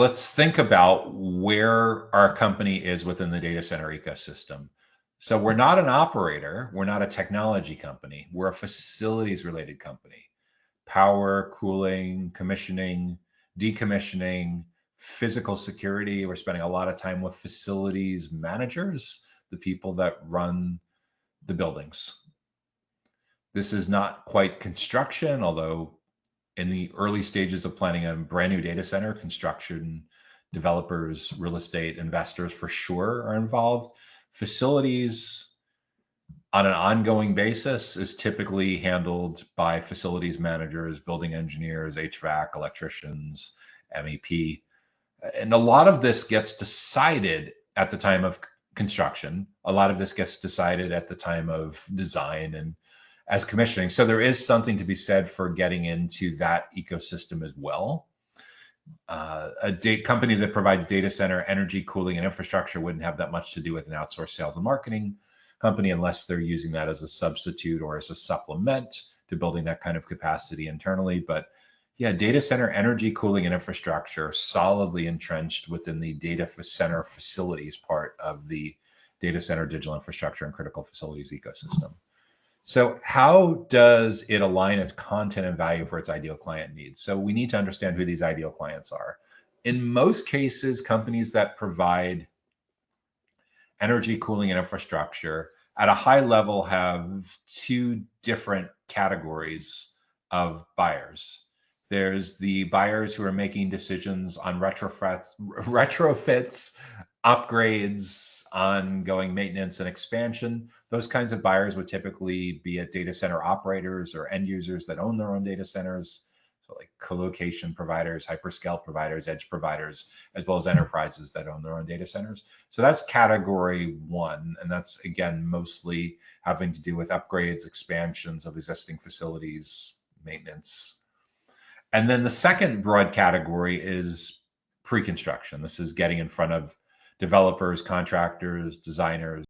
Let's think about where our company is within the data center ecosystem. So we're not an operator, we're not a technology company, we're a facilities related company. Power, cooling, commissioning, decommissioning, physical security. We're spending a lot of time with facilities managers, the people that run the buildings. This is not quite construction, although in the early stages of planning a brand new data center, construction developers, real estate investors for sure are involved. Facilities on an ongoing basis is typically handled by facilities managers, building engineers, HVAC, electricians, MEP. And a lot of this gets decided at the time of construction. A lot of this gets decided at the time of design and as commissioning. So there is something to be said for getting into that ecosystem as well. A company that provides data center energy, cooling, and infrastructure wouldn't have that much to do with an outsourced sales and marketing company unless they're using that as a substitute or as a supplement to building that kind of capacity internally. But yeah, data center energy, cooling, and infrastructure solidly entrenched within the data center facilities part of the data center digital infrastructure and critical facilities ecosystem. So how does it align its content and value for its ideal client needs? So we need to understand who these ideal clients are. In most cases, companies that provide energy, cooling, and infrastructure at a high level have two different categories of buyers. There's the buyers who are making decisions on retrofits, upgrades, ongoing maintenance and expansion. Those kinds of buyers would typically be at data center operators or end users that own their own data centers. So like colocation providers, hyperscale providers, edge providers, as well as enterprises that own their own data centers. So that's category one. And that's, again, mostly having to do with upgrades, expansions of existing facilities, maintenance. And then the second broad category is pre-construction. This is getting in front of developers, contractors, designers,